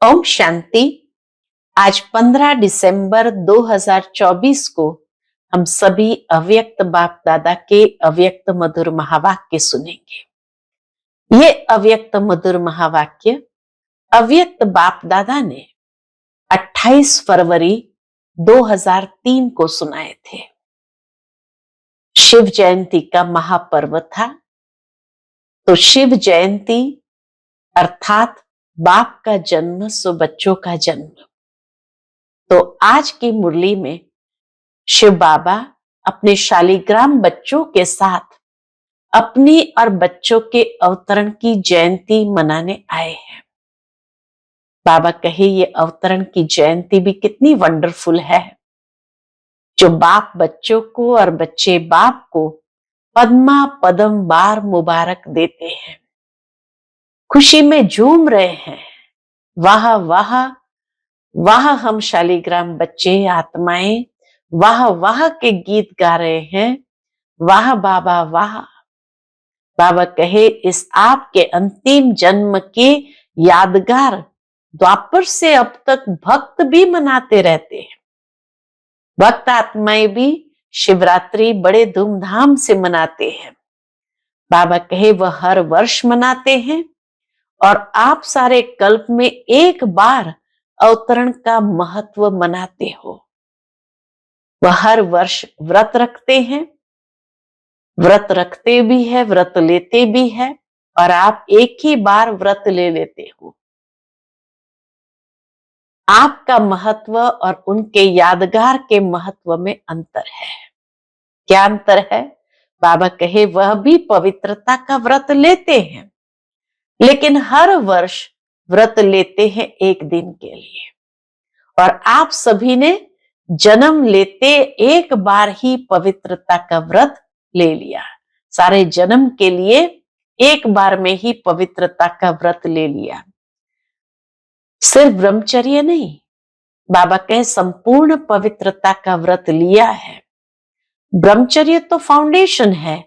ओम शांति। आज 15 दिसंबर 2024 को हम सभी अव्यक्त बाप दादा के अव्यक्त मधुर महावाक्य सुनेंगे। ये अव्यक्त मधुर महावाक्य अव्यक्त बाप दादा ने 28 फरवरी 2003 को सुनाए थे। शिव जयंती का महापर्व था, तो शिव जयंती अर्थात बाप का जन्म सो बच्चों का जन्म। तो आज की मुरली में शिव बाबा अपने शालिग्राम बच्चों के साथ अपनी और बच्चों के अवतरण की जयंती मनाने आए हैं। बाबा कहे ये अवतरण की जयंती भी कितनी वंडरफुल है, जो बाप बच्चों को और बच्चे बाप को पद्मा पदम बार मुबारक देते हैं, खुशी में झूम रहे हैं। वाह वाह वाह, हम शालिग्राम बच्चे आत्माएं वाह वाह के गीत गा रहे हैं। वाह बाबा वाह। बाबा कहे इस आपके अंतिम जन्म के यादगार द्वापर से अब तक भक्त भी मनाते रहते हैं। भक्त आत्माएं भी शिवरात्रि बड़े धूमधाम से मनाते हैं। बाबा कहे वह हर वर्ष मनाते हैं और आप सारे कल्प में एक बार अवतरण का महत्व मनाते हो। वह हर वर्ष व्रत रखते हैं, व्रत रखते भी है, व्रत लेते भी है, और आप एक ही बार व्रत ले लेते हो। आपका महत्व और उनके यादगार के महत्व में अंतर है। क्या अंतर है? बाबा कहे वह भी पवित्रता का व्रत लेते हैं, लेकिन हर वर्ष व्रत लेते हैं एक दिन के लिए, और आप सभी ने जन्म लेते एक बार ही पवित्रता का व्रत ले लिया। सारे जन्म के लिए एक बार में ही पवित्रता का व्रत ले लिया। सिर्फ ब्रह्मचर्य नहीं, बाबा कहे संपूर्ण पवित्रता का व्रत लिया है। ब्रह्मचर्य तो फाउंडेशन है,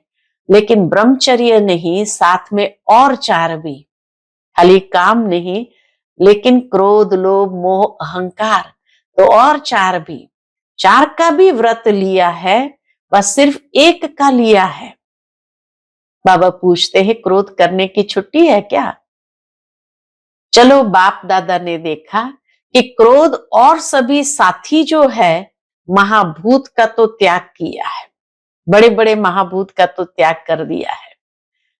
लेकिन ब्रह्मचर्य नहीं, साथ में और 4 भी। खाली काम नहीं, लेकिन क्रोध लोभ मोह अहंकार, तो और 4 भी। 4 का भी व्रत लिया है, बस सिर्फ एक का लिया है। बाबा पूछते हैं क्रोध करने की छुट्टी है क्या? चलो, बाप दादा ने देखा कि क्रोध और सभी साथी जो है महाभूत का तो त्याग किया है, बड़े बड़े महाभूत का तो त्याग कर दिया है।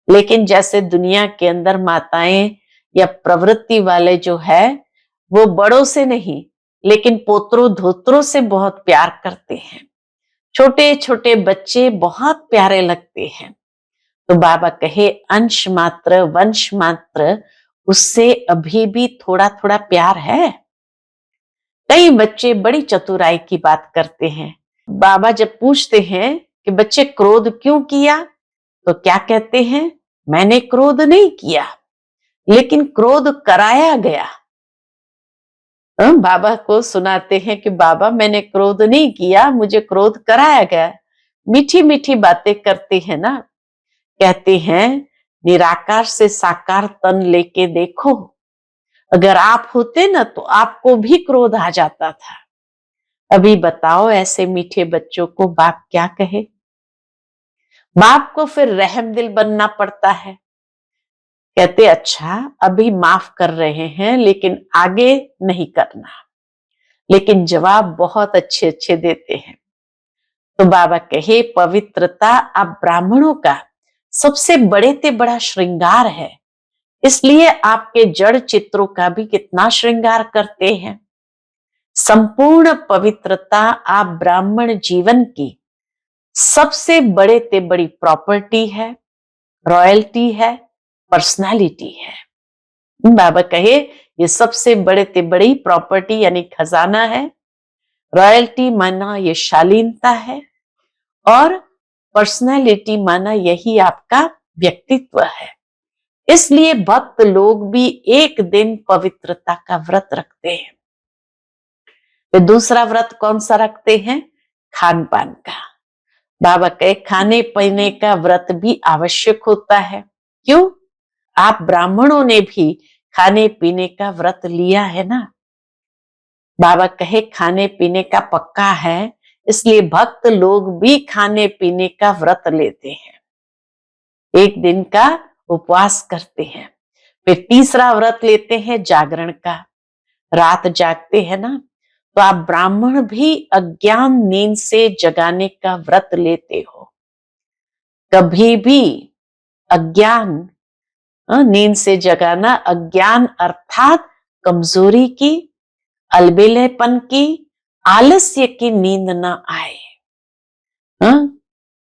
लेकिन जैसे दुनिया के अंदर माताएं या प्रवृत्ति वाले जो है वो बड़ों से नहीं, लेकिन पोत्रों धोत्रों से बहुत प्यार करते हैं। छोटे छोटे बच्चे बहुत प्यारे लगते हैं। तो बाबा कहे अंश मात्र वंश मात्र, उससे अभी भी थोड़ा थोड़ा प्यार है। कई बच्चे बड़ी चतुराई की बात करते हैं। बाबा जब पूछते हैं कि बच्चे क्रोध क्यों किया, तो क्या कहते हैं? मैंने क्रोध नहीं किया, लेकिन क्रोध कराया गया। बाबा को सुनाते हैं कि बाबा मैंने क्रोध नहीं किया, मुझे क्रोध कराया गया। मीठी मीठी बातें करते हैं ना। कहते हैं निराकार से साकार तन लेके देखो, अगर आप होते ना तो आपको भी क्रोध आ जाता था। अभी बताओ ऐसे मीठे बच्चों को बाप क्या कहे? बाप को फिर रहम दिल बनना पड़ता है। कहते अच्छा अभी माफ कर रहे हैं, लेकिन आगे नहीं करना। लेकिन जवाब बहुत अच्छे अच्छे देते हैं। तो बाबा कहे पवित्रता आप ब्राह्मणों का सबसे बड़े ते बड़ा श्रृंगार है, इसलिए आपके जड़ चित्रों का भी कितना श्रृंगार करते हैं। संपूर्ण पवित्रता आप ब्राह्मण जीवन की सबसे बड़े ते बड़ी प्रॉपर्टी है, रॉयल्टी है, पर्सनालिटी है। बाबा कहे ये सबसे बड़े ते बड़ी प्रॉपर्टी यानी खजाना है। रॉयल्टी माना ये शालीनता है, और पर्सनालिटी माना यही आपका व्यक्तित्व है। इसलिए भक्त लोग भी एक दिन पवित्रता का व्रत रखते हैं। तो दूसरा व्रत कौन सा रखते हैं? खान पान का। बाबा कहे खाने पीने का व्रत भी आवश्यक होता है। क्यों? आप ब्राह्मणों ने भी खाने पीने का व्रत लिया है ना। बाबा कहे खाने पीने का पक्का है, इसलिए भक्त लोग भी खाने पीने का व्रत लेते हैं, एक दिन का उपवास करते हैं। फिर तीसरा व्रत लेते हैं जागरण का, रात जागते हैं ना। तो आप ब्राह्मण भी अज्ञान नींद से जगाने का व्रत लेते हो। कभी भी अज्ञान नींद से जगाना, अज्ञान अर्थात कमजोरी की, अलबेलेपन की, आलस्य की नींद न आए।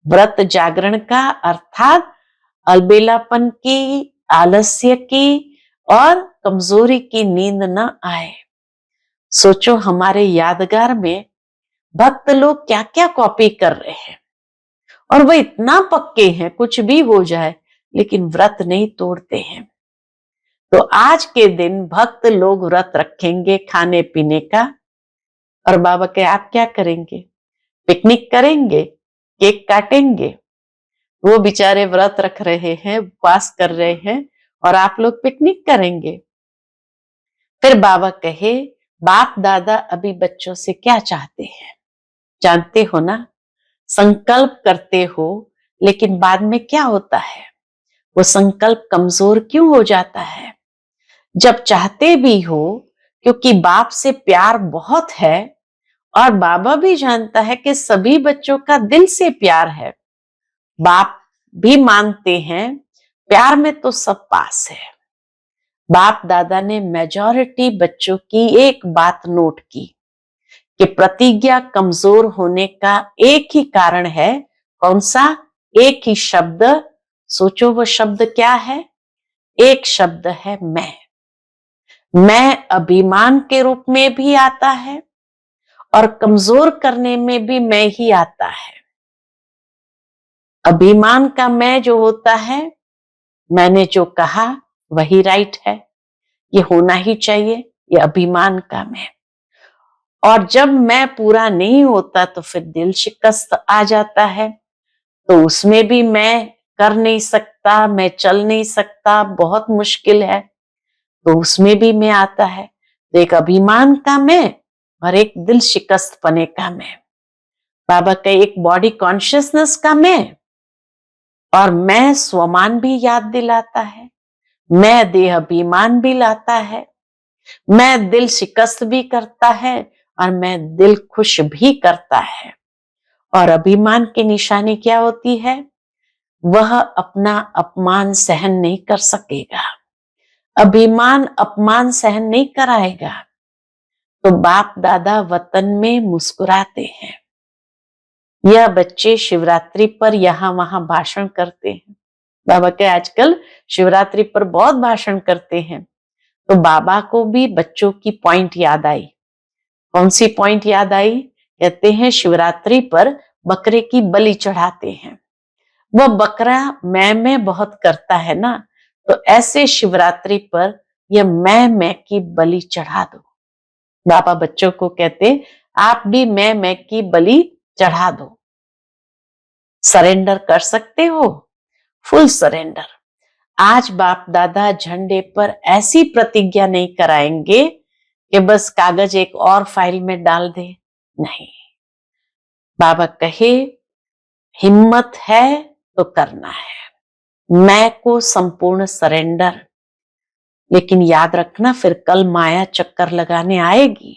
व्रत जागरण का अर्थात अलबेलापन की, आलस्य की और कमजोरी की नींद न आए। सोचो हमारे यादगार में भक्त लोग क्या क्या कॉपी कर रहे हैं, और वो इतना पक्के हैं कुछ भी हो जाए लेकिन व्रत नहीं तोड़ते हैं। तो आज के दिन भक्त लोग व्रत रखेंगे खाने पीने का, और बाबा के आप क्या करेंगे? पिकनिक करेंगे, केक काटेंगे। वो बेचारे व्रत रख रहे हैं, उपवास कर रहे हैं, और आप लोग पिकनिक करेंगे। फिर बाबा कहे बाप दादा अभी बच्चों से क्या चाहते हैं जानते हो ना? संकल्प करते हो, लेकिन बाद में क्या होता है? वो संकल्प कमजोर क्यों हो जाता है? जब चाहते भी हो, क्योंकि बाप से प्यार बहुत है, और बाबा भी जानता है कि सभी बच्चों का दिल से प्यार है। बाप भी मानते हैं प्यार में तो सब पास है। बाप दादा ने मेजॉरिटी बच्चों की एक बात नोट की कि प्रतिज्ञा कमजोर होने का एक ही कारण है। कौन सा? एक ही शब्द। सोचो वो शब्द क्या है? एक शब्द है मैं अभिमान के रूप में भी आता है और कमजोर करने में भी मैं ही आता है। अभिमान का मैं जो होता है, मैंने जो कहा वही राइट है, ये होना ही चाहिए, ये अभिमान का मैं। और जब मैं पूरा नहीं होता तो फिर दिल शिकस्त आ जाता है, तो उसमें भी मैं कर नहीं सकता, मैं चल नहीं सकता, बहुत मुश्किल है, तो उसमें भी मैं आता है। तो एक अभिमान का मैं और एक दिल शिकस्त पने का मैं। बाबा का एक बॉडी कॉन्शियसनेस का मैं, और मैं स्वमान भी याद दिलाता है, मैं देह अभिमान भी लाता है, मैं दिल शिकस्त भी करता है, और मैं दिल खुश भी करता है। और अभिमान की निशानी क्या होती है? वह अपना अपमान सहन नहीं कर सकेगा, अभिमान अपमान सहन नहीं कराएगा। तो बाप दादा वतन में मुस्कुराते हैं। यह बच्चे शिवरात्रि पर यहां वहां भाषण करते हैं। बाबा के आजकल शिवरात्रि पर बहुत भाषण करते हैं। तो बाबा को भी बच्चों की पॉइंट याद आई। कौन सी पॉइंट याद आई? कहते हैं शिवरात्रि पर बकरे की बलि चढ़ाते हैं। वह बकरा मैं बहुत करता है ना, तो ऐसे शिवरात्रि पर यह मैं की बलि चढ़ा दो। बाबा बच्चों को कहते आप भी मैं की बलि चढ़ा दो। सरेंडर कर सकते हो, फुल सरेंडर। आज बाप दादा झंडे पर ऐसी प्रतिज्ञा नहीं कराएंगे कि बस कागज एक और फाइल में डाल दे, नहीं। बाबा कहे हिम्मत है तो करना है, मैं को संपूर्ण सरेंडर। लेकिन याद रखना फिर कल माया चक्कर लगाने आएगी।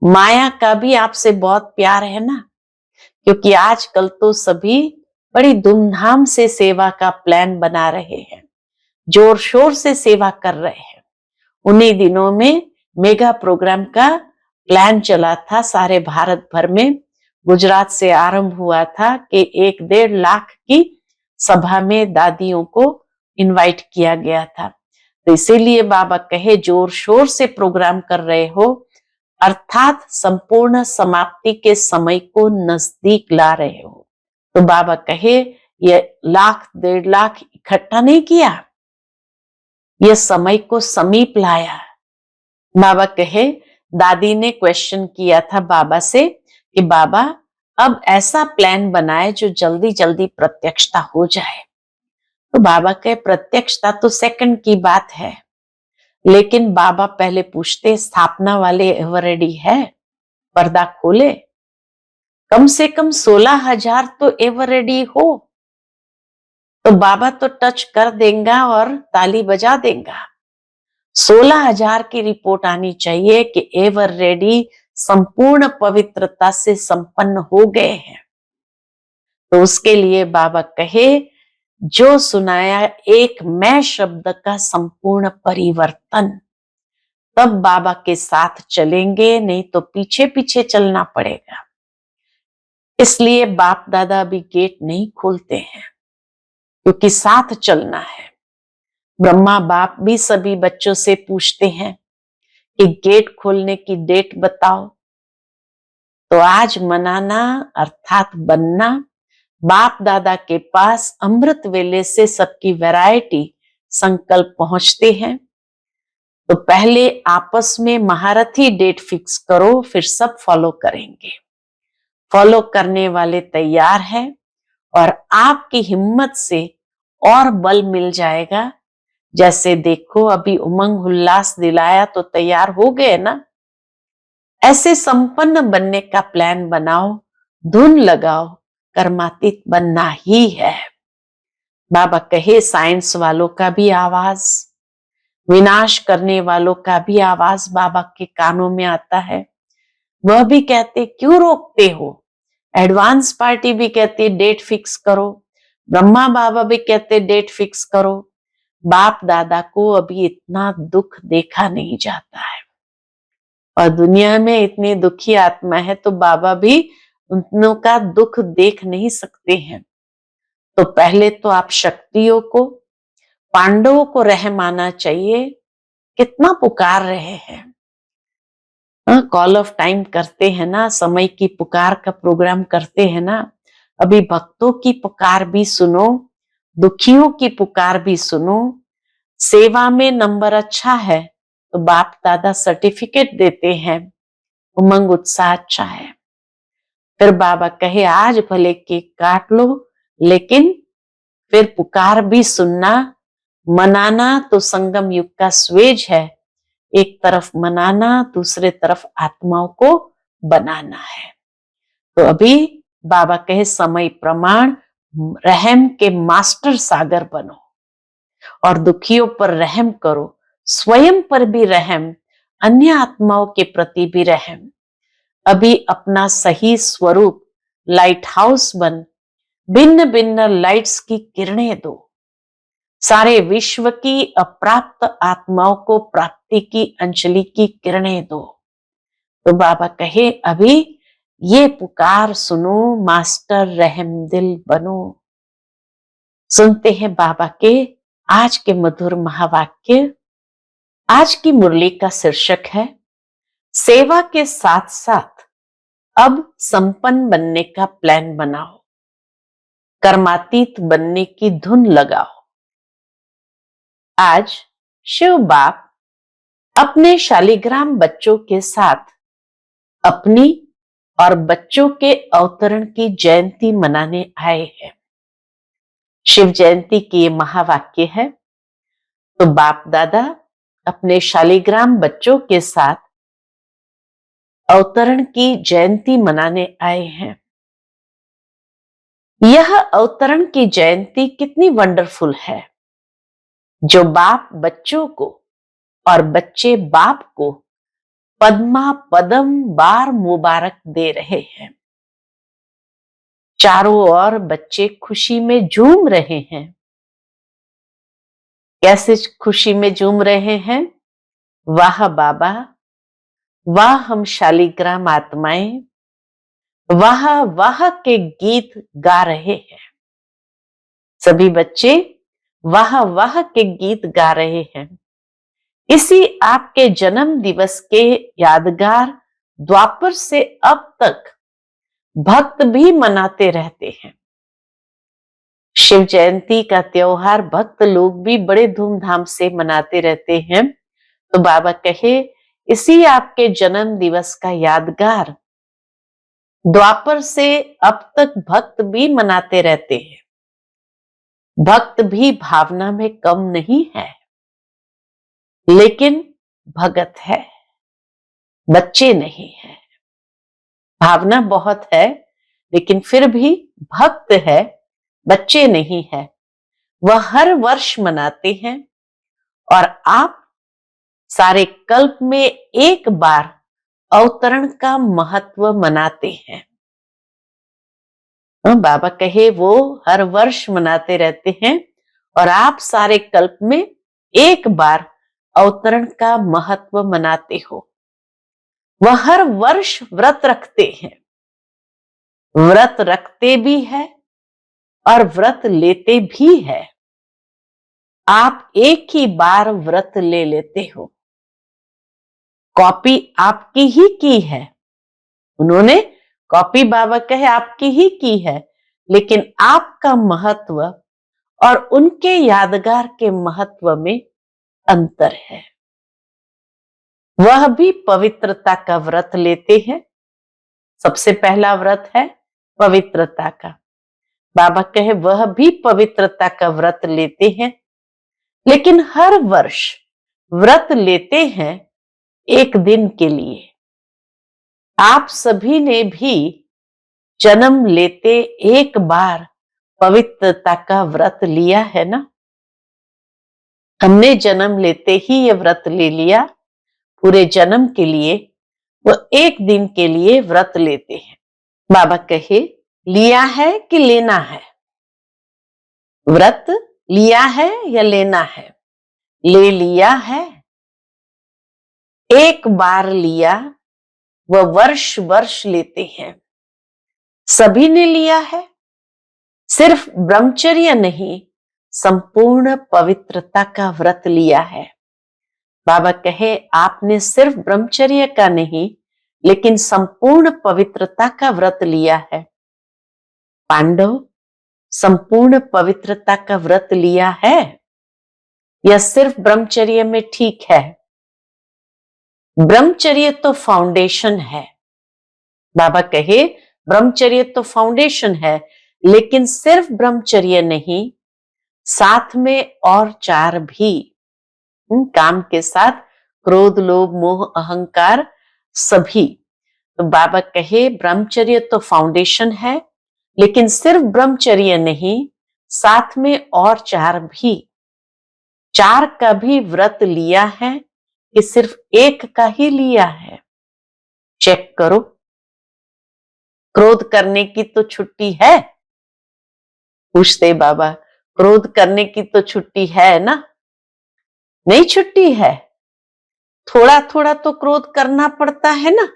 माया का भी आपसे बहुत प्यार है ना, क्योंकि आजकल तो सभी बड़ी धूमधाम से सेवा का प्लान बना रहे हैं, जोर शोर से सेवा कर रहे हैं। उन्हीं दिनों में मेगा प्रोग्राम का प्लान चला था सारे भारत भर में। गुजरात से आरंभ हुआ था कि 1-1.5 लाख की सभा में दादियों को इनवाइट किया गया था। तो इसीलिए बाबा कहे जोर शोर से प्रोग्राम कर रहे हो, अर्थात संपूर्ण समाप्ति के समय को नजदीक ला रहे हो। तो बाबा कहे ये 1-1.5 लाख इकट्ठा नहीं किया, यह समय को समीप लाया। बाबा कहे दादी ने क्वेश्चन किया था बाबा से कि बाबा अब ऐसा प्लान बनाए जो जल्दी जल्दी प्रत्यक्षता हो जाए। तो बाबा कहे प्रत्यक्षता तो सेकंड की बात है, लेकिन बाबा पहले पूछते, स्थापना वाले एवर रेडी है? पर्दा खोले। कम से कम 16,000 तो एवर रेडी हो, तो बाबा तो टच कर देगा और ताली बजा देगा। 16,000 की रिपोर्ट आनी चाहिए कि एवर रेडी संपूर्ण पवित्रता से संपन्न हो गए हैं। तो उसके लिए बाबा कहे, जो सुनाया एक मैं शब्द का संपूर्ण परिवर्तन, तब बाबा के साथ चलेंगे, नहीं तो पीछे पीछे चलना पड़ेगा। इसलिए बाप दादा भी गेट नहीं खोलते हैं, क्योंकि साथ चलना है। ब्रह्मा बाप भी सभी बच्चों से पूछते हैं कि गेट खोलने की डेट बताओ। तो आज मनाना अर्थात बनना, बाप दादा के पास अमृत वेले से सबकी वैरायटी संकल्प पहुंचते हैं। तो पहले आपस में महारथी डेट फिक्स करो, फिर सब फॉलो करेंगे। फॉलो करने वाले तैयार हैं और आपकी हिम्मत से और बल मिल जाएगा। जैसे देखो अभी उमंग उल्लास दिलाया तो तैयार हो गए ना। ऐसे संपन्न बनने का प्लान बनाओ, धुन लगाओ, कर्मातीत बनना ही है। बाबा कहे, साइंस वालों का भी आवाज, विनाश करने वालों का भी आवाज बाबा के कानों में आता है। वह भी कहते, क्यों रोकते हो? एडवांस पार्टी भी कहती डेट फिक्स करो, ब्रह्मा बाबा भी कहते डेट फिक्स करो। बाप दादा को अभी इतना दुख देखा नहीं जाता है, और दुनिया में इतनी दुखी आत्मा है, तो बाबा भी उनका का दुख देख नहीं सकते हैं। तो पहले तो आप शक्तियों को, पांडवों को रहम आना चाहिए। कितना पुकार रहे हैं, कॉल ऑफ टाइम करते हैं ना, समय की पुकार का प्रोग्राम करते हैं ना। अभी भक्तों की पुकार भी सुनो, दुखियों की पुकार भी सुनो। सेवा में नंबर अच्छा है तो बाप दादा सर्टिफिकेट देते हैं, उमंग उत्साह अच्छा है। फिर बाबा कहे, आज भले केक काट लो, लेकिन फिर पुकार भी सुनना। मनाना तो संगम युग का स्वेज है, एक तरफ मनाना, दूसरे तरफ आत्माओं को बनाना है। तो अभी बाबा कहे, समय प्रमाण, रहम के मास्टर सागर बनो और दुखियों पर रहम करो, स्वयं पर भी रहम, अन्य आत्माओं के प्रति भी रहम। अभी अपना सही स्वरूप लाइट हाउस बन, भिन्न भिन्न लाइट्स की किरणें दो, सारे विश्व की अप्राप्त आत्माओं को प्राप्ति की अंजलि की किरणें दो। तो बाबा कहे, अभी ये पुकार सुनो, मास्टर रहम दिल बनो। सुनते हैं बाबा के आज के मधुर महावाक्य। आज की मुरली का शीर्षक है, सेवा के साथ साथ अब संपन्न बनने का प्लान बनाओ, कर्मातीत बनने की धुन लगाओ। आज शिव बाप अपने शालिग्राम बच्चों के साथ अपनी और बच्चों के अवतरण की जयंती मनाने आए हैं। शिव जयंती की ये महावाक्य है। तो बाप दादा अपने शालिग्राम बच्चों के साथ अवतरण की जयंती मनाने आए हैं। यह अवतरण की जयंती कितनी वंडरफुल है, जो बाप बच्चों को और बच्चे बाप को पद्मा पदम बार मुबारक दे रहे हैं। चारों ओर बच्चे खुशी में झूम रहे हैं। कैसे खुशी में झूम रहे हैं? वाह बाबा, वाह हम शालिग्राम आत्माएं, वाह वाह के गीत गा रहे हैं। सभी बच्चे वाह वाह के गीत गा रहे हैं। इसी आपके जन्म दिवस के यादगार द्वापर से अब तक भक्त भी मनाते रहते हैं। शिव जयंती का त्योहार भक्त लोग भी बड़े धूमधाम से मनाते रहते हैं। तो बाबा कहे, इसी आपके जन्म दिवस का यादगार द्वापर से अब तक भक्त भी मनाते रहते हैं। भक्त भी भावना में कम नहीं है। लेकिन भगत है, बच्चे नहीं है। भावना बहुत है, लेकिन फिर भी भक्त है, बच्चे नहीं है। वह हर वर्ष मनाते हैं और आप सारे कल्प में एक बार अवतरण का महत्व मनाते हैं। बाबा कहे वो हर वर्ष मनाते रहते हैं और आप सारे कल्प में एक बार अवतरण का महत्व मनाते हो। वह हर वर्ष व्रत रखते हैं, व्रत रखते भी है और व्रत लेते भी है। आप एक ही बार व्रत ले लेते हो, कॉपी आपकी ही की है। उन्होंने कॉपी बाबा कहे आपकी ही की है, लेकिन आपका महत्व और उनके यादगार के महत्व में अंतर है। वह भी पवित्रता का व्रत लेते हैं। सबसे पहला व्रत है पवित्रता का। बाबा कहे वह भी पवित्रता का व्रत लेते हैं, लेकिन हर वर्ष व्रत लेते हैं एक दिन के लिए। आप सभी ने भी जन्म लेते एक बार पवित्रता का व्रत लिया है ना। हमने जन्म लेते ही ये व्रत ले लिया, पूरे जन्म के लिए। वो एक दिन के लिए व्रत लेते हैं। बाबा कहे लिया है कि लेना है? व्रत लिया है या लेना है? ले लिया है। एक बार लिया, वह वर्ष वर्ष लेते हैं। सभी ने लिया है। सिर्फ ब्रह्मचर्य नहीं, संपूर्ण पवित्रता का व्रत लिया है। बाबा कहे आपने सिर्फ ब्रह्मचर्य का नहीं, लेकिन संपूर्ण पवित्रता का व्रत लिया है। पांडव संपूर्ण पवित्रता का व्रत लिया है या सिर्फ ब्रह्मचर्य में ठीक है? ब्रह्मचर्य तो फाउंडेशन है। बाबा कहे ब्रह्मचर्य तो फाउंडेशन है, लेकिन सिर्फ ब्रह्मचर्य नहीं, साथ में और 4 भी। काम के साथ क्रोध, लोभ, मोह, अहंकार सभी। तो बाबा कहे ब्रह्मचर्य तो फाउंडेशन है, लेकिन सिर्फ ब्रह्मचर्य नहीं, साथ में और 4 भी। 4 का भी व्रत लिया है कि सिर्फ एक का ही लिया है? चेक करो। क्रोध करने की तो छुट्टी है? पूछते बाबा, क्रोध करने की तो छुट्टी है ना? नहीं छुट्टी है। थोड़ा थोड़ा तो क्रोध करना पड़ता है ना?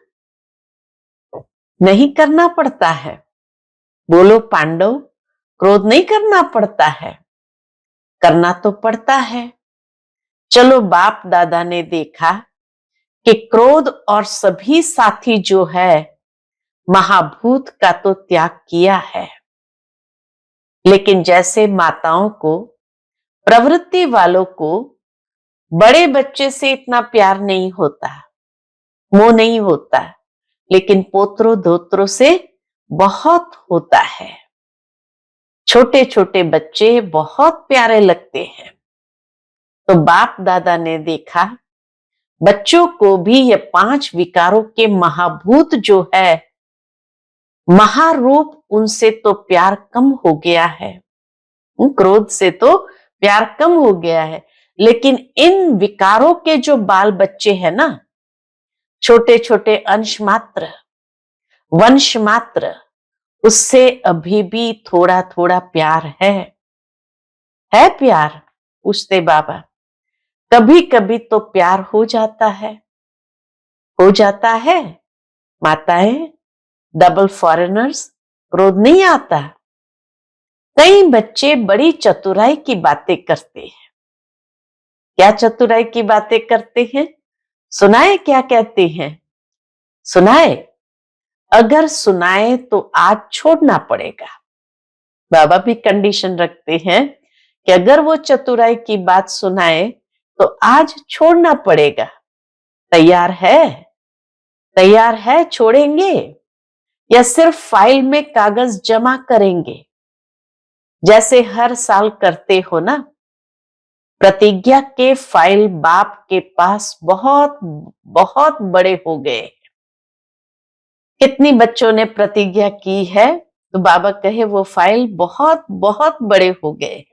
नहीं करना पड़ता है? बोलो पांडव, क्रोध नहीं करना पड़ता है? करना तो पड़ता है। चलो बाप दादा ने देखा कि क्रोध और सभी साथी जो है महाभूत का तो त्याग किया है, लेकिन जैसे माताओं को, प्रवृत्ति वालों को बड़े बच्चे से इतना प्यार नहीं होता, मोह नहीं होता, लेकिन पोत्रों धोत्रों से बहुत होता है। छोटे छोटे बच्चे बहुत प्यारे लगते हैं। तो बाप दादा ने देखा बच्चों को भी ये 5 विकारों के महाभूत जो है, महारूप, उनसे तो प्यार कम हो गया है। क्रोध से तो प्यार कम हो गया है, लेकिन इन विकारों के जो बाल बच्चे हैं ना, छोटे छोटे अंश मात्र, वंश मात्र, उससे अभी भी थोड़ा थोड़ा प्यार है प्यार? पूछते बाबा। कभी कभी तो प्यार हो जाता है, हो जाता है। माताएं, डबल फॉरेनर्स, क्रोध नहीं आता। कई बच्चे बड़ी चतुराई की बातें करते हैं। क्या चतुराई की बातें करते हैं? सुनाए क्या कहते हैं? सुनाए? अगर सुनाए तो आज छोड़ना पड़ेगा। बाबा भी कंडीशन रखते हैं कि अगर वो चतुराई की बात सुनाए तो आज छोड़ना पड़ेगा। तैयार है? तैयार है? छोड़ेंगे या सिर्फ फाइल में कागज जमा करेंगे जैसे हर साल करते हो ना? प्रतिज्ञा के फाइल बाप के पास बहुत बहुत बड़े हो गए। कितनी बच्चों ने प्रतिज्ञा की है, तो बाबा कहे वो फाइल बहुत बहुत बड़े हो गए।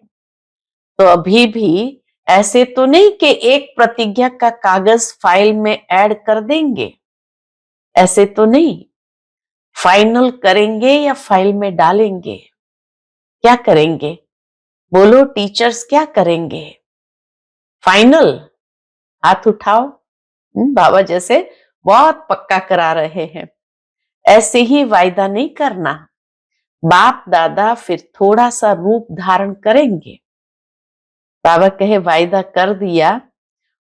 तो अभी भी ऐसे तो नहीं कि एक प्रतिज्ञा का कागज फाइल में ऐड कर देंगे, ऐसे तो नहीं। फाइनल करेंगे या फाइल में डालेंगे? क्या करेंगे? बोलो टीचर्स, क्या करेंगे? फाइनल? हाथ उठाओ। बाबा जैसे बहुत पक्का करा रहे हैं। ऐसे ही वायदा नहीं करना। बाप दादा फिर थोड़ा सा रूप धारण करेंगे। बाबा कहे वायदा कर दिया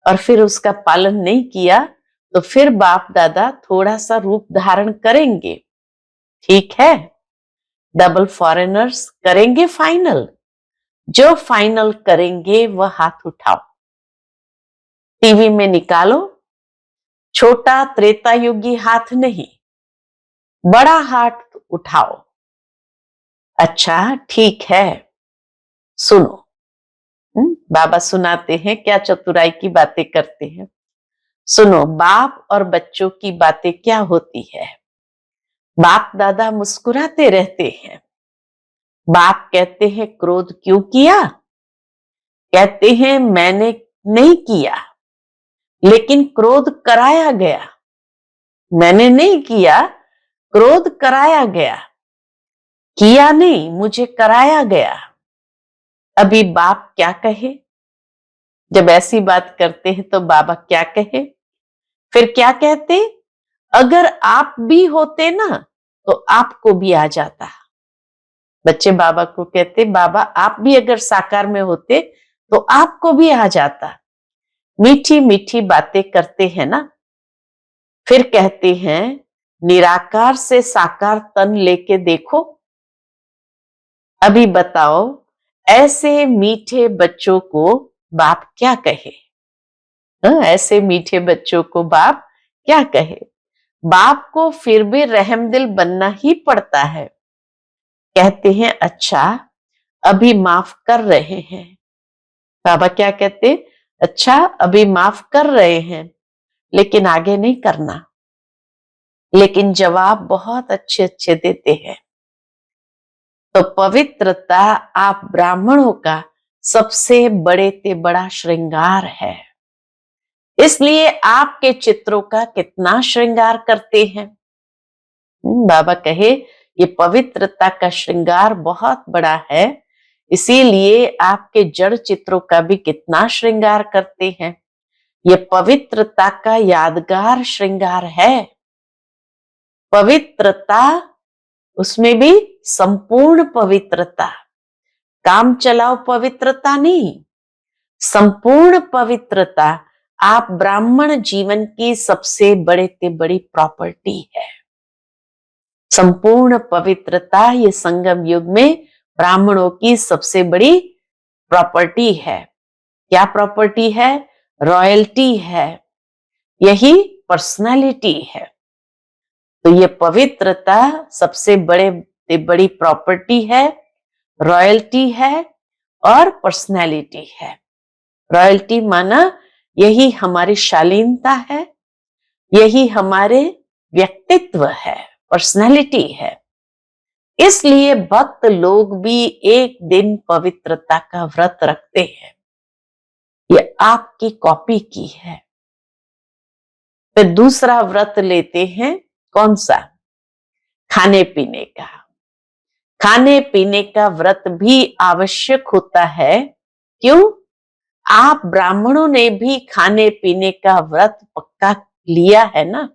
और फिर उसका पालन नहीं किया, तो फिर बाप दादा थोड़ा सा रूप धारण करेंगे। ठीक है, डबल फॉरेनर्स करेंगे फाइनल। जो फाइनल करेंगे वह हाथ उठाओ। टीवी में निकालो, छोटा त्रेता युगी हाथ नहीं, बड़ा हाथ उठाओ। अच्छा ठीक है, सुनो। बाबा सुनाते हैं, क्या चतुराई की बातें करते हैं। सुनो, बाप और बच्चों की बातें क्या होती है। बाप दादा मुस्कुराते रहते हैं। बाप कहते हैं क्रोध क्यों किया? कहते हैं मैंने नहीं किया, लेकिन क्रोध कराया गया। मैंने नहीं किया, क्रोध कराया गया। किया नहीं, मुझे कराया गया। अभी बाप क्या कहे? जब ऐसी बात करते हैं तो बाबा क्या कहे? फिर क्या कहते? अगर आप भी होते ना तो आपको भी आ जाता। बच्चे बाबा को कहते बाबा आप भी अगर साकार में होते तो आपको भी आ जाता। मीठी मीठी बातें करते हैं ना। फिर कहते हैं निराकार से साकार तन लेके देखो। अभी बताओ, ऐसे मीठे बच्चों को बाप क्या कहे? ऐसे मीठे बच्चों को बाप क्या कहे? बाप को फिर भी रहमदिल बनना ही पड़ता है। कहते हैं अच्छा अभी माफ कर रहे हैं। बाबा क्या कहते? अच्छा अभी माफ कर रहे हैं, लेकिन आगे नहीं करना। लेकिन जवाब बहुत अच्छे अच्छे देते हैं। तो पवित्रता आप ब्राह्मणों का सबसे बड़े ते बड़ा श्रृंगार है। इसलिए आपके चित्रों का कितना श्रृंगार करते हैं। बाबा कहे ये पवित्रता का श्रृंगार बहुत बड़ा है, इसीलिए आपके जड़ चित्रों का भी कितना श्रृंगार करते हैं। ये पवित्रता का यादगार श्रृंगार है। पवित्रता, उसमें भी संपूर्ण पवित्रता, काम चलाओ पवित्रता नहीं, संपूर्ण पवित्रता आप ब्राह्मण जीवन की सबसे बड़े ते बड़ी प्रॉपर्टी है। संपूर्ण पवित्रता ये संगम युग में ब्राह्मणों की सबसे बड़ी प्रॉपर्टी है। क्या प्रॉपर्टी है? रॉयल्टी है, यही पर्सनालिटी है। तो ये पवित्रता सबसे बड़ी प्रॉपर्टी है, रॉयल्टी है और पर्सनालिटी है। रॉयल्टी माना यही हमारी शालीनता है, यही हमारे व्यक्तित्व है, पर्सनालिटी है। इसलिए भक्त लोग भी एक दिन पवित्रता का व्रत रखते हैं। ये आपकी कॉपी की है। फिर दूसरा व्रत लेते हैं, कौन सा? खाने पीने का। खाने पीने का व्रत भी आवश्यक होता है। क्यों? आप ब्राह्मणों ने भी खाने पीने का व्रत पक्का लिया है ना।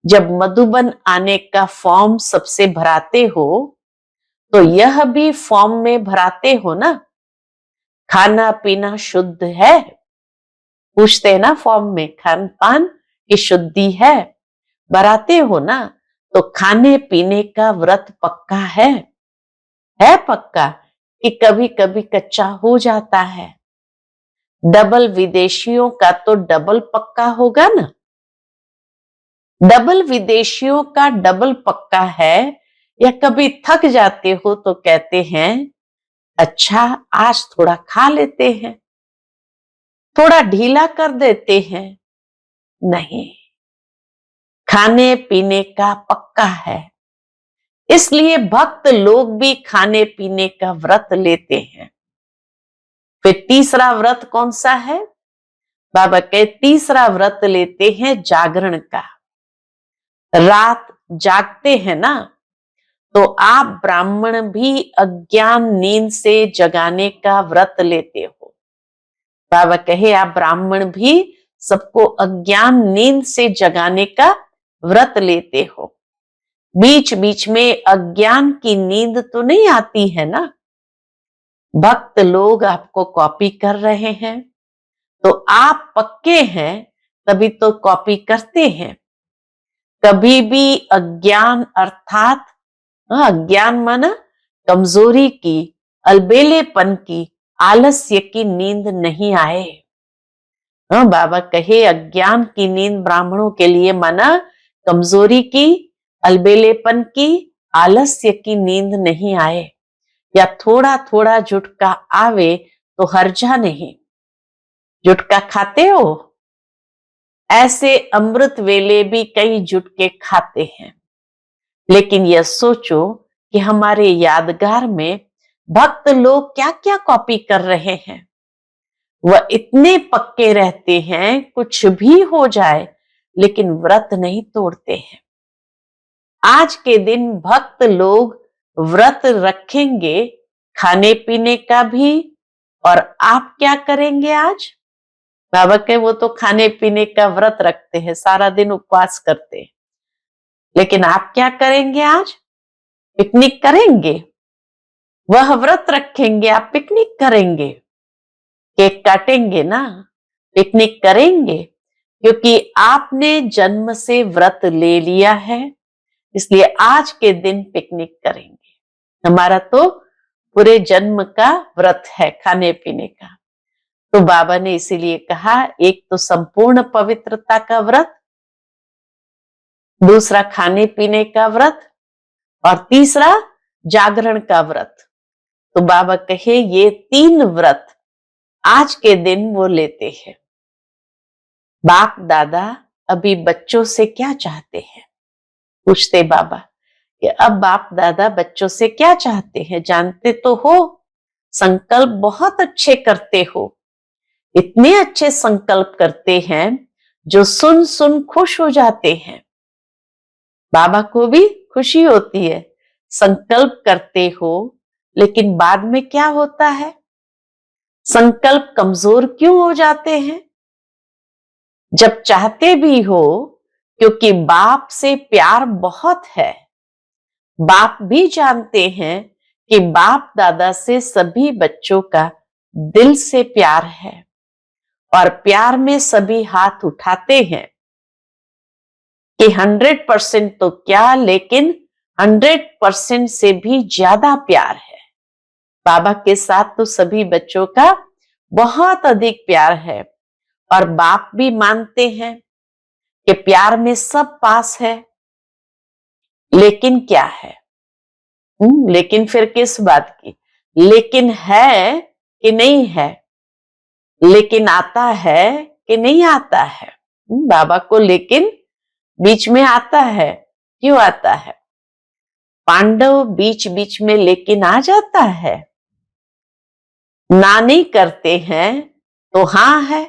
जब मधुबन आने का फॉर्म सबसे भराते हो तो यह भी फॉर्म में भराते हो ना। खाना पीना शुद्ध है, पूछते हैं ना फॉर्म में, खान पान की शुद्धि है, भराते हो ना। तो खाने पीने का व्रत पक्का है पक्का कि कभी कभी कच्चा हो जाता है। डबल विदेशियों का तो डबल पक्का होगा ना। डबल विदेशियों का डबल पक्का है। या कभी थक जाते हो तो कहते हैं अच्छा आज थोड़ा खा लेते हैं। थोड़ा ढीला कर देते हैं? नहीं, खाने पीने का पक्का है। इसलिए भक्त लोग भी खाने पीने का व्रत लेते हैं। फिर तीसरा व्रत कौन सा है? बाबा के तीसरा व्रत लेते हैं जागरण का। रात जागते हैं ना, तो आप ब्राह्मण भी अज्ञान नींद से जगाने का व्रत लेते हो। बाबा कहे आप ब्राह्मण भी सबको अज्ञान नींद से जगाने का व्रत लेते हो। बीच बीच में अज्ञान की नींद तो नहीं आती है ना। भक्त लोग आपको कॉपी कर रहे हैं, तो आप पक्के हैं तभी तो कॉपी करते हैं। कभी भी अज्ञान अर्थात अज्ञान माना कमजोरी की, अलबेलेपन की, आलस्य की नींद नहीं आए। बाबा कहे अज्ञान की नींद ब्राह्मणों के लिए माना कमजोरी की, अलबेलेपन की, आलस्य की नींद नहीं आए, या थोड़ा थोड़ा झुटका आवे तो हर्जा नहीं। झुटका खाते हो? ऐसे अमृत वेले भी कई झुटके खाते हैं, लेकिन यह सोचो कि हमारे यादगार में भक्त लोग क्या क्या कॉपी कर रहे हैं। वह इतने पक्के रहते हैं कुछ भी हो जाए, लेकिन व्रत नहीं तोड़ते हैं। आज के दिन भक्त लोग व्रत रखेंगे खाने पीने का भी। और आप क्या करेंगे आज? बाबा के वो तो खाने पीने का व्रत रखते हैं, सारा दिन उपवास करते हैं, लेकिन आप क्या करेंगे आज? पिकनिक करेंगे? वह व्रत रखेंगे, आप पिकनिक करेंगे? केक काटेंगे ना, पिकनिक करेंगे, क्योंकि आपने जन्म से व्रत ले लिया है, इसलिए आज के दिन पिकनिक करेंगे। हमारा तो पूरे जन्म का व्रत है खाने पीने का। तो बाबा ने इसीलिए कहा एक तो संपूर्ण पवित्रता का व्रत, दूसरा खाने पीने का व्रत, और तीसरा जागरण का व्रत। तो बाबा कहे ये 3 व्रत आज के दिन वो लेते हैं। बाप दादा अभी बच्चों से क्या चाहते हैं? पूछते बाबा कि अब बाप दादा बच्चों से क्या चाहते हैं? जानते तो हो, संकल्प बहुत अच्छे करते हो, इतने अच्छे संकल्प करते हैं जो सुन सुन खुश हो जाते हैं। बाबा को भी खुशी होती है, संकल्प करते हो, लेकिन बाद में क्या होता है? संकल्प कमजोर क्यों हो जाते हैं? जब चाहते भी हो, क्योंकि बाप से प्यार बहुत है। बाप भी जानते हैं कि बाप दादा से सभी बच्चों का दिल से प्यार है, और प्यार में सभी हाथ उठाते हैं कि 100% तो क्या, लेकिन 100% से भी ज्यादा प्यार है। बाबा के साथ तो सभी बच्चों का बहुत अधिक प्यार है, और बाप भी मानते हैं कि प्यार में सब पास है। लेकिन क्या है? लेकिन फिर किस बात की? लेकिन है कि नहीं है? लेकिन आता है कि नहीं आता है? बाबा को लेकिन बीच में आता है। क्यों आता है? पांडव बीच बीच में लेकिन आ जाता है। ना नहीं करते हैं तो हाँ है।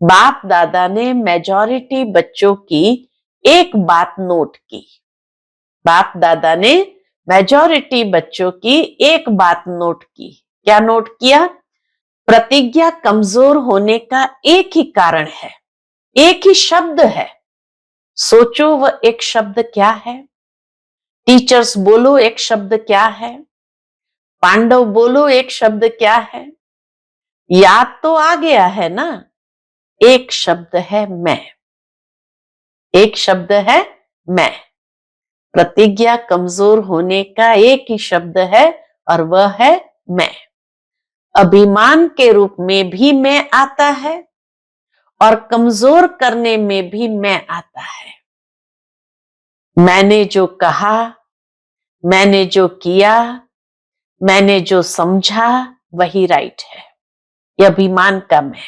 बाप दादा ने मेजॉरिटी बच्चों की एक बात नोट की। बाप दादा ने मेजॉरिटी बच्चों की एक बात नोट की। क्या नोट किया? प्रतिज्ञा कमजोर होने का एक ही कारण है, एक ही शब्द है। सोचो वह एक शब्द क्या है? टीचर्स बोलो एक शब्द क्या है? पांडव बोलो एक शब्द क्या है? याद तो आ गया है ना? एक शब्द है मैं। एक शब्द है मैं। प्रतिज्ञा कमजोर होने का एक ही शब्द है, और वह है मैं। अभिमान के रूप में भी मैं आता है, और कमजोर करने में भी मैं आता है। मैंने जो कहा, मैंने जो किया, मैंने जो समझा, वही राइट है। ये अभिमान का मैं,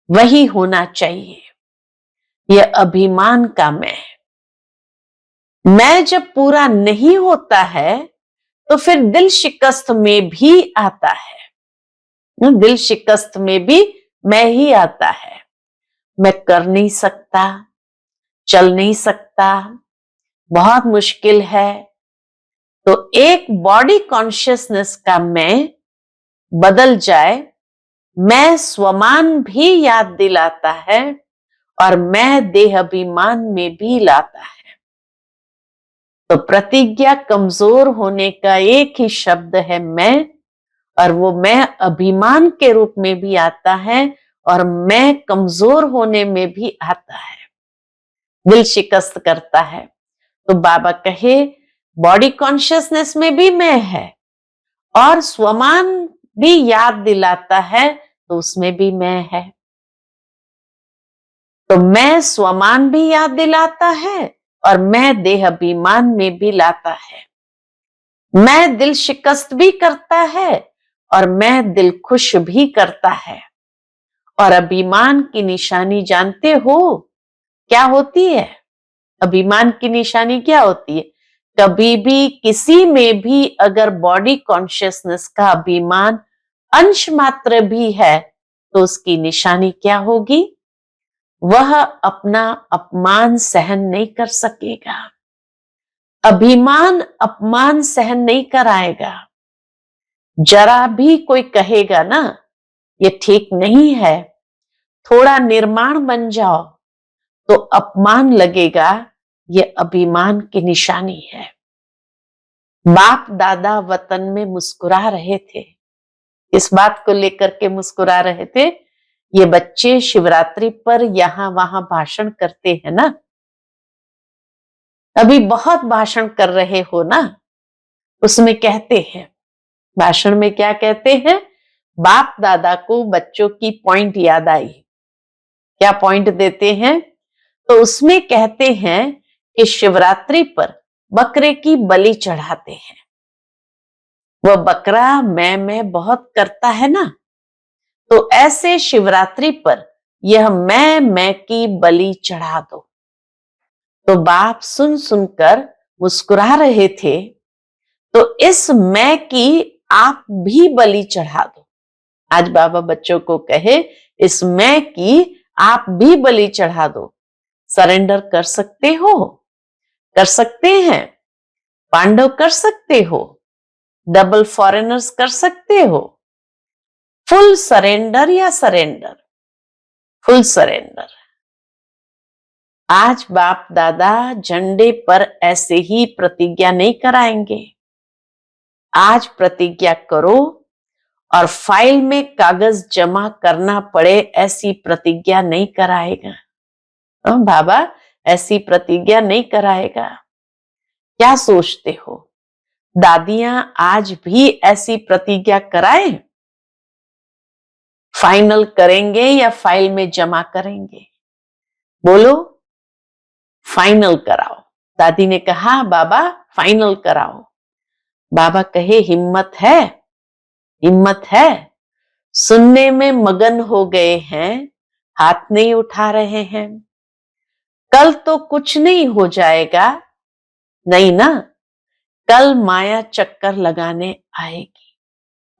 वही होना चाहिए। यह अभिमान का मैं जब पूरा नहीं होता है तो फिर दिल शिकस्त में भी आता है। दिल शिकस्त में भी मैं ही आता है। मैं कर नहीं सकता, चल नहीं सकता, बहुत मुश्किल है। तो एक बॉडी कॉन्शियसनेस का मैं बदल जाए, मैं स्वमान भी याद दिलाता है और मैं देह अभिमान में भी लाता है। तो प्रतिज्ञा कमजोर होने का एक ही शब्द है मैं, और वो मैं अभिमान के रूप में भी आता है और मैं कमजोर होने में भी आता है, दिल शिकस्त करता है। तो बाबा कहे बॉडी कॉन्शियसनेस में भी मैं है और स्वमान भी याद दिलाता है, तो उसमें भी मैं है। तो मैं स्वमान भी याद दिलाता है और मैं देह अभिमान में भी लाता है। मैं दिल शिकस्त भी करता है और मैं दिल खुश भी करता है। और अभिमान की निशानी जानते हो क्या होती है? अभिमान की निशानी क्या होती है? कभी भी किसी में भी अगर बॉडी कॉन्शियसनेस का अभिमान अंश मात्र भी है तो उसकी निशानी क्या होगी? वह अपना अपमान सहन नहीं कर सकेगा। अभिमान अपमान सहन नहीं कराएगा। जरा भी कोई कहेगा ना ये ठीक नहीं है, थोड़ा निर्माण बन जाओ, तो अपमान लगेगा, ये अभिमान की निशानी है। बाप दादा वतन में मुस्कुरा रहे थे। इस बात को लेकर के मुस्कुरा रहे थे, ये बच्चे शिवरात्रि पर यहां वहां भाषण करते हैं ना, अभी बहुत भाषण कर रहे हो ना, उसमें कहते हैं, भाषण में क्या कहते हैं? बाप दादा को बच्चों की पॉइंट याद आई। क्या पॉइंट देते हैं? तो उसमें कहते हैं कि शिवरात्रि पर बकरे की बलि चढ़ाते हैं। वह बकरा मैं बहुत करता है ना, तो ऐसे शिवरात्रि पर यह मैं की बलि चढ़ा दो। तो बाप सुन सुनकर मुस्कुरा रहे थे। तो इस मैं की आप भी बलि चढ़ा दो। आज बाबा बच्चों को कहे इस मैं की आप भी बलि चढ़ा दो। सरेंडर कर सकते हो? कर सकते हैं? पांडव कर सकते हो? डबल फॉरेनर्स कर सकते हो? फुल सरेंडर या सरेंडर? Full surrender. आज बाप दादा झंडे पर ऐसे ही प्रतिज्ञा नहीं कराएंगे। आज प्रतिज्ञा करो और फाइल में कागज जमा करना पड़े ऐसी प्रतिज्ञा नहीं कराएगा। बाबा ऐसी प्रतिज्ञा नहीं कराएगा। क्या सोचते हो दादियां आज भी ऐसी प्रतिज्ञा कराएं? फाइनल करेंगे या फाइल में जमा करेंगे? बोलो, फाइनल कराओ। दादी ने कहा बाबा फाइनल कराओ। बाबा कहे हिम्मत है? हिम्मत है? सुनने में मगन हो गए हैं, हाथ नहीं उठा रहे हैं। कल तो कुछ नहीं हो जाएगा, नहीं ना, कल माया चक्कर लगाने आएगी।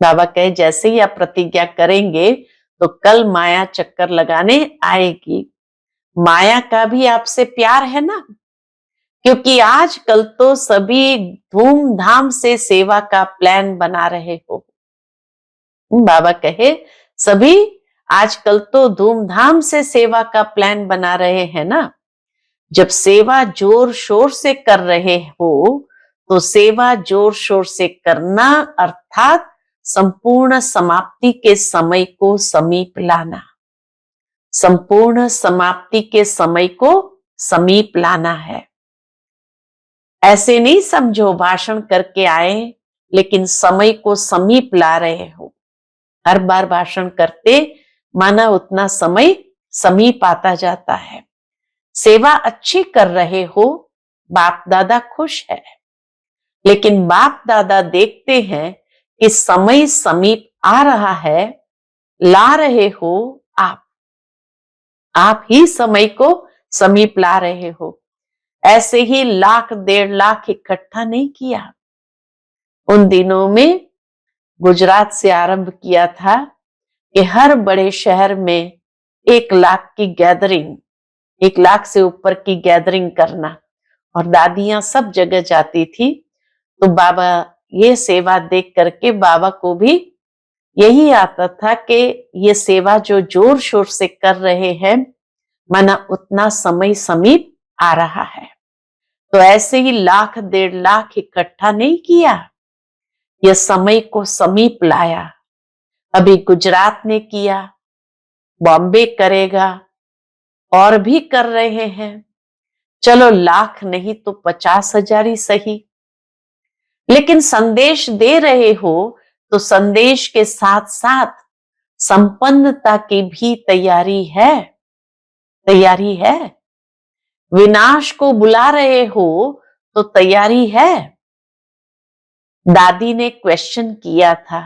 बाबा कहे जैसे ही आप प्रतिज्ञा करेंगे तो कल माया चक्कर लगाने आएगी। माया का भी आपसे प्यार है ना, क्योंकि आजकल तो सभी धूमधाम से सेवा का प्लान बना रहे हो। बाबा कहे सभी आजकल तो धूमधाम से सेवा का प्लान बना रहे हैं ना। जब सेवा जोर शोर से कर रहे हो तो सेवा जोर शोर से करना अर्थात संपूर्ण समाप्ति के समय को समीप लाना। संपूर्ण समाप्ति के समय को समीप लाना है। ऐसे नहीं समझो भाषण करके आए लेकिन समय को समीप ला रहे हो। हर बार भाषण करते माना उतना समय समीप आता जाता है। सेवा अच्छी कर रहे हो, बाप दादा खुश है, लेकिन बाप दादा देखते हैं कि समय समीप आ रहा है ला रहे हो आप ही समय को समीप ला रहे हो। ऐसे ही लाख 1.5 लाख इकट्ठा नहीं किया। उन दिनों में गुजरात से आरंभ किया था कि हर बड़े शहर में 1 लाख की गैदरिंग, 1 लाख से ऊपर की गैदरिंग करना, और दादियां सब जगह जाती थी। तो बाबा ये सेवा देख करके बाबा को भी यही आता था कि ये सेवा जो जोर शोर से कर रहे हैं, माना उतना समय समीप आ रहा है। तो ऐसे ही 1.5 लाख इकट्ठा नहीं किया, यह समय को समीप लाया। अभी गुजरात ने किया, बॉम्बे करेगा, और भी कर रहे हैं। चलो लाख नहीं तो 50,000 ही सही, लेकिन संदेश दे रहे हो तो संदेश के साथ साथ संपन्नता की भी तैयारी है। विनाश को बुला रहे हो तो तैयारी है। दादी ने क्वेश्चन किया था,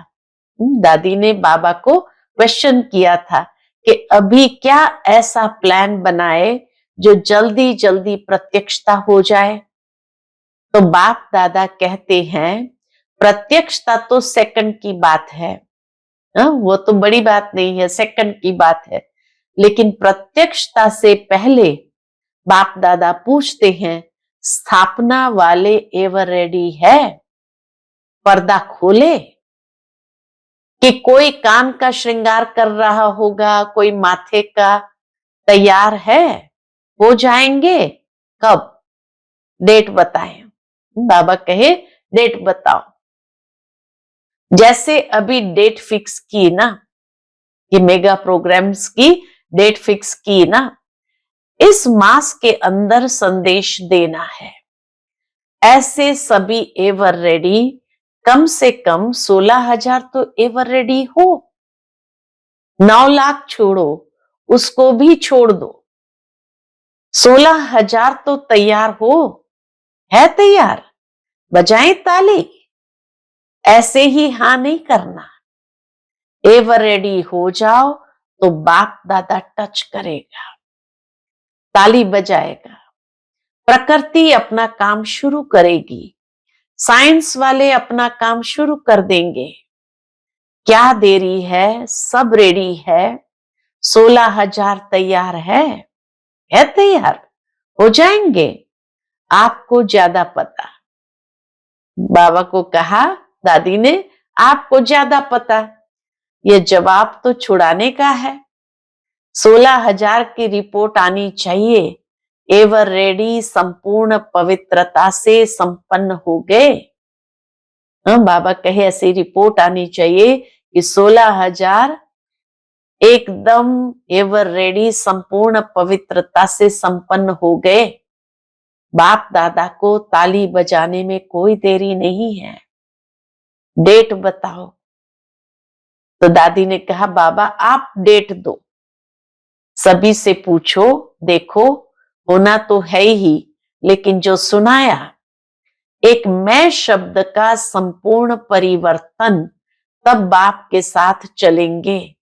दादी ने बाबा को क्वेश्चन किया था कि अभी क्या ऐसा प्लान बनाए जो जल्दी जल्दी प्रत्यक्षता हो जाए। तो बाप दादा कहते हैं प्रत्यक्षता तो सेकंड की बात है, वो तो बड़ी बात नहीं है, सेकंड की बात है। लेकिन प्रत्यक्षता से पहले बाप दादा पूछते हैं, स्थापना वाले एवर रेडी है? पर्दा खोले कि कोई कान का श्रृंगार कर रहा होगा, कोई माथे का तैयार है, हो जाएंगे कब? डेट बताएं। बाबा कहे डेट बताओ। जैसे अभी डेट फिक्स की ना, ये मेगा प्रोग्राम्स की डेट फिक्स की ना, इस मास के अंदर संदेश देना है। ऐसे सभी एवर रेडी, कम से कम 16,000 तो एवर रेडी हो। 9 लाख छोड़ो, उसको भी छोड़ दो, 16,000 तो तैयार हो, है तैयार? बजाएं ताली। ऐसे ही हाँ नहीं करना, एवर रेडी हो जाओ तो बाप दादा टच करेगा, ताली बजाएगा, प्रकृति अपना काम शुरू करेगी, साइंस वाले अपना काम शुरू कर देंगे। क्या देरी है, सब रेडी है, 16,000 तैयार है तैयार, हो जाएंगे। आपको ज्यादा पता। बाबा को कहा दादी ने, आपको ज्यादा पता, ये जवाब तो छुड़ाने का है। 16,000 की रिपोर्ट आनी चाहिए, एवर रेडी संपूर्ण पवित्रता से संपन्न हो गए। बाबा कहे ऐसी रिपोर्ट आनी चाहिए कि 16,000 एकदम एवर रेडी संपूर्ण पवित्रता से संपन्न हो गए। बाप दादा को ताली बजाने में कोई देरी नहीं है, डेट बताओ। तो दादी ने कहा बाबा आप डेट दो, सभी से पूछो, देखो होना तो है ही, लेकिन जो सुनाया एक मैं शब्द का संपूर्ण परिवर्तन, तब बाप के साथ चलेंगे,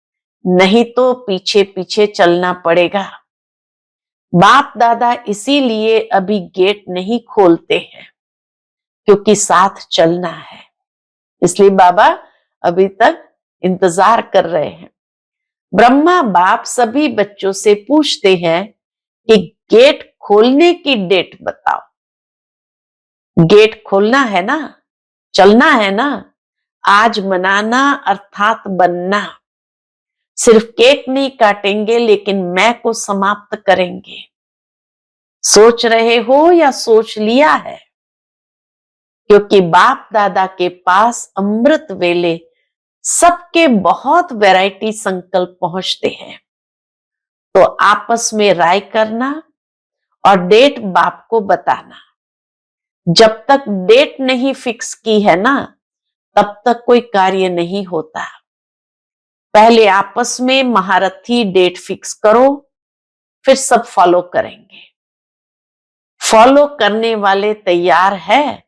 नहीं तो पीछे पीछे चलना पड़ेगा। बाप दादा इसीलिए अभी गेट नहीं खोलते हैं, क्योंकि साथ चलना है। इसलिए बाबा अभी तक इंतजार कर रहे हैं। ब्रह्मा बाप सभी बच्चों से पूछते हैं कि गेट खोलने की डेट बताओ। गेट खोलना है ना, चलना है ना, आज मनाना अर्थात बनना। सिर्फ केक नहीं काटेंगे, लेकिन मैं को समाप्त करेंगे। सोच रहे हो या सोच लिया है? क्योंकि बाप दादा के पास अमृत वेले सबके बहुत वैरायटी संकल्प पहुंचते हैं। तो आपस में राय करना और डेट बाप को बताना। जब तक डेट नहीं फिक्स की है ना, तब तक कोई कार्य नहीं होता। पहले आपस में महारथी डेट फिक्स करो, फिर सब फॉलो करेंगे। फॉलो करने वाले तैयार है,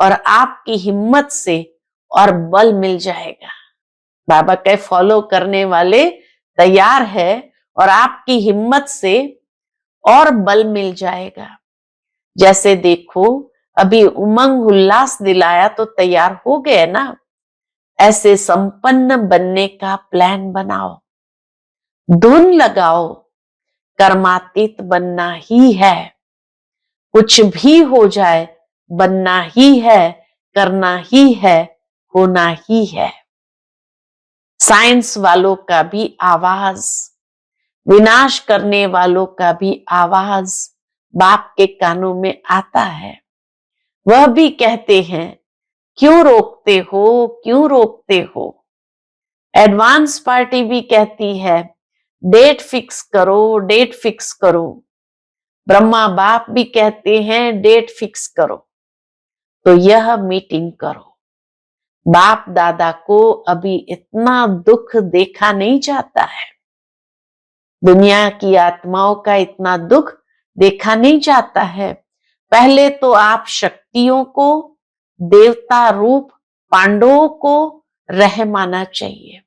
और आपकी हिम्मत से और बल मिल जाएगा। बाबा के फॉलो करने वाले तैयार है और आपकी हिम्मत से और बल मिल जाएगा। जैसे देखो अभी उमंग उल्लास दिलाया तो तैयार हो गए ना, ऐसे संपन्न बनने का प्लान बनाओ, धुन लगाओ, कर्मातीत बनना ही है। कुछ भी हो जाए बनना ही है, करना ही है, होना ही है। साइंस वालों का भी आवाज, विनाश करने वालों का भी आवाज बाप के कानों में आता है। वह भी कहते हैं क्यों रोकते हो, क्यों रोकते हो। एडवांस पार्टी भी कहती है डेट फिक्स करो, डेट फिक्स करो। ब्रह्मा बाप भी कहते हैं डेट फिक्स करो। तो यह मीटिंग करो। बाप दादा को अभी इतना दुख देखा नहीं जाता है, दुनिया की आत्माओं का इतना दुख देखा नहीं जाता है। पहले तो आप शक्तियों को, देवता रूप पांडवों को रहमाना चाहिए।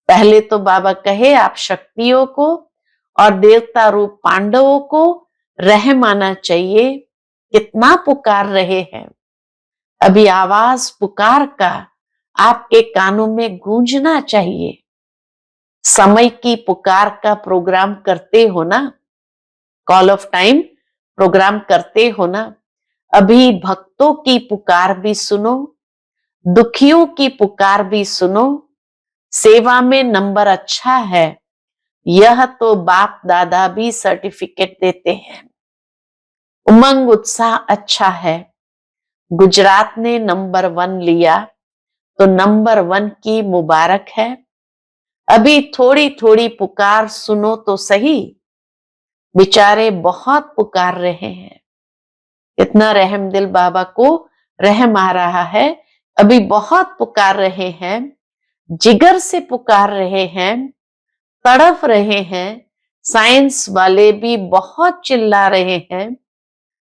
पहले तो बाबा कहे आप शक्तियों को और देवता रूप पांडवों को रहमाना चाहिए। कितना पुकार रहे हैं, अभी आवाज पुकार का आपके कानों में गूंजना चाहिए। समय की पुकार का प्रोग्राम करते हो ना, कॉल ऑफ टाइम प्रोग्राम करते हो ना। अभी भक्तों की पुकार भी सुनो, दुखियों की पुकार भी सुनो। सेवा में नंबर अच्छा है, यह तो बाप दादा भी सर्टिफिकेट देते हैं। उमंग उत्साह अच्छा है, गुजरात ने नंबर 1 लिया तो नंबर 1 की मुबारक है। अभी थोड़ी थोड़ी पुकार सुनो तो सही, बेचारे बहुत पुकार रहे हैं। इतना रहम दिल बाबा को रहम आ रहा है, अभी बहुत पुकार रहे हैं, जिगर से पुकार रहे हैं, तड़फ रहे हैं। साइंस वाले भी बहुत चिल्ला रहे हैं,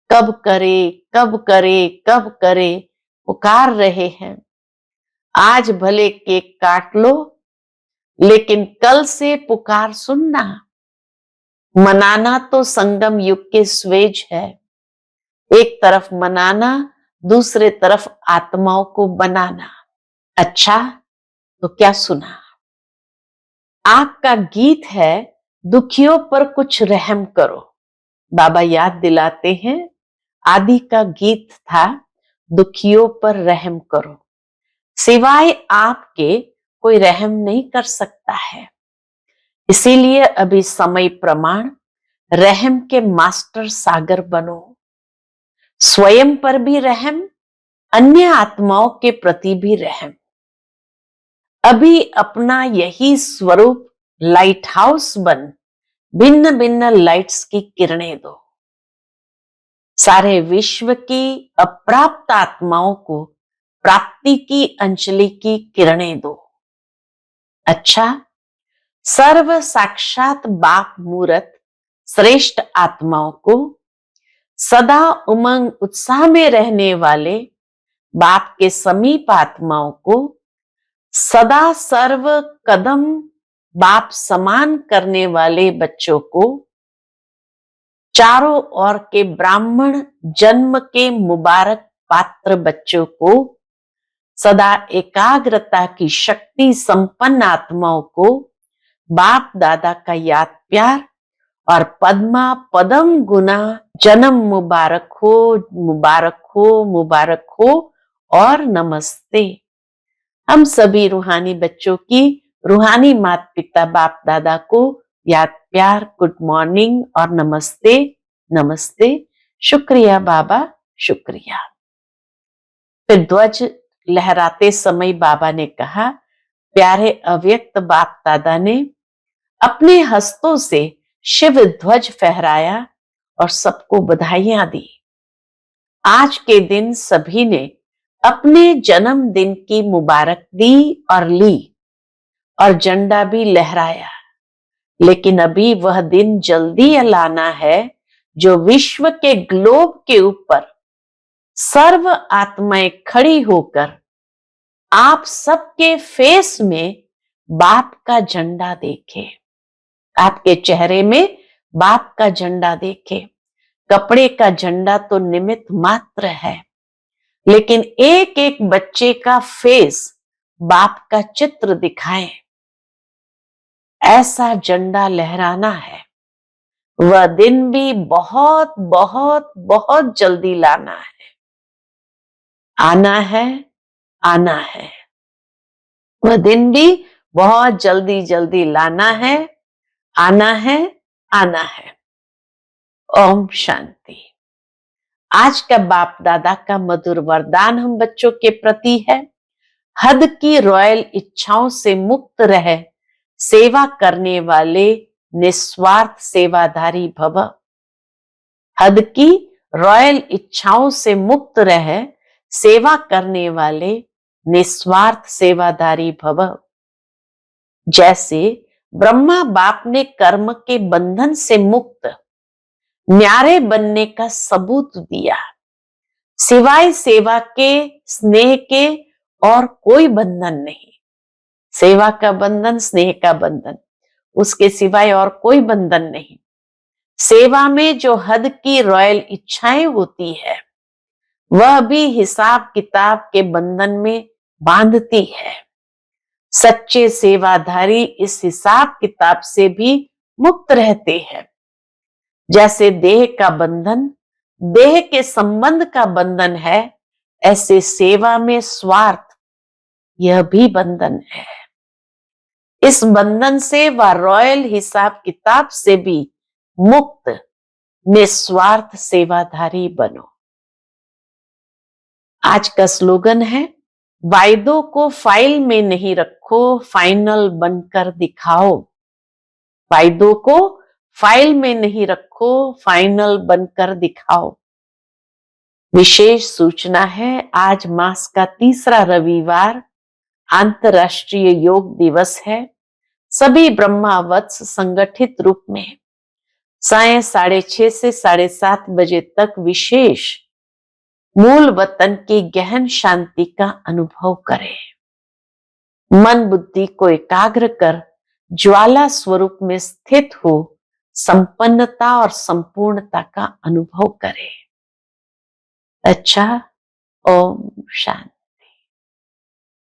कब करे, कब करे, कब करे, पुकार रहे हैं। आज भले केक काट लो, लेकिन कल से पुकार सुनना। मनाना तो संगम युग के स्वेज है, एक तरफ मनाना, दूसरे तरफ आत्माओं को बनाना। अच्छा, तो क्या सुना? आपका गीत है दुखियों पर कुछ रहम करो। बाबा याद दिलाते हैं आदि का गीत था दुखियों पर रहम करो, सिवाय आपके कोई रहम नहीं कर सकता है। इसीलिए अभी समय प्रमाण रहम के मास्टर सागर बनो। स्वयं पर भी रहम, अन्य आत्माओं के प्रति भी रहम। अभी अपना यही स्वरूप लाइट हाउस बन भिन्न भिन्न लाइट्स की किरणें दो। सारे विश्व की अप्राप्त आत्माओं को प्राप्ति की अंजलि की किरणें दो। अच्छा, सर्व साक्षात बाप मूरत श्रेष्ठ आत्माओं को, सदा उमंग उत्साह में रहने वाले बाप के समीप आत्माओं को, सदा सर्व कदम बाप समान करने वाले बच्चों को, चारों ओर के ब्राह्मण जन्म के मुबारक पात्र बच्चों को, सदा एकाग्रता की शक्ति संपन्न आत्माओं को बाप दादा का याद प्यार और पद्मा पदम गुना जन्म मुबारक हो, मुबारक हो, मुबारक हो और नमस्ते। हम सभी रूहानी बच्चों की रूहानी माता पिता बाप दादा को याद प्यार, गुड मॉर्निंग और नमस्ते। नमस्ते, शुक्रिया बाबा, शुक्रिया। फिर ध्वज लहराते समय बाबा ने कहा, प्यारे अव्यक्त बाप दादा ने अपने हस्तों से शिव ध्वज फहराया और सबको बधाइयां दी। आज के दिन सभी ने अपने जन्मदिन की मुबारक दी और ली और झंडा भी लहराया। लेकिन अभी वह दिन जल्दी लाना है जो विश्व के ग्लोब के ऊपर सर्व आत्माएं खड़ी होकर आप सबके फेस में बाप का झंडा देखें, आपके चेहरे में बाप का झंडा देखें। कपड़े का झंडा तो निमित्त मात्र है, लेकिन एक एक बच्चे का फेस बाप का चित्र दिखाएं, ऐसा झंडा लहराना है। वह दिन भी बहुत बहुत बहुत जल्दी लाना है, आना है, आना है। वह दिन भी बहुत जल्दी जल्दी लाना है, आना है, आना है। ओम शांति। आज का बाप दादा का मधुर वरदान हम बच्चों के प्रति है, हद की रॉयल इच्छाओं से मुक्त रहे, सेवा करने वाले निस्वार्थ सेवाधारी भव। हद की रॉयल इच्छाओं से मुक्त रहे, सेवा करने वाले निस्वार्थ सेवाधारी भव। जैसे ब्रह्मा बाप ने कर्म के बंधन से मुक्त न्यारे बनने का सबूत दिया, सिवाय सेवा के, स्नेह के और कोई बंधन नहीं। सेवा का बंधन, स्नेह का बंधन, उसके सिवाय और कोई बंधन नहीं। सेवा में जो हद की रॉयल इच्छाएं होती है, वह भी हिसाब किताब के बंधन में बांधती है। सच्चे सेवाधारी इस हिसाब किताब से भी मुक्त रहते हैं। जैसे देह का बंधन देह के संबंध का बंधन है, ऐसे सेवा में स्वार्थ यह भी बंधन है। इस बंधन से व रॉयल हिसाब किताब से भी मुक्त निस्वार्थ सेवाधारी बनो। आज का स्लोगन है, वायदों को फाइल में नहीं रखो, फाइनल बनकर दिखाओ। वायदों को फाइल में नहीं रखो, फाइनल बनकर दिखाओ। विशेष सूचना है, आज मास का तीसरा रविवार अंतर्राष्ट्रीय योग दिवस है। सभी ब्रह्मावत्स संगठित रूप में साय 6:30 से 7:30 बजे तक विशेष मूल वतन की गहन शांति का अनुभव करें। मन बुद्धि को एकाग्र कर ज्वाला स्वरूप में स्थित हो संपन्नता और संपूर्णता का अनुभव करें। अच्छा, ओम शांति।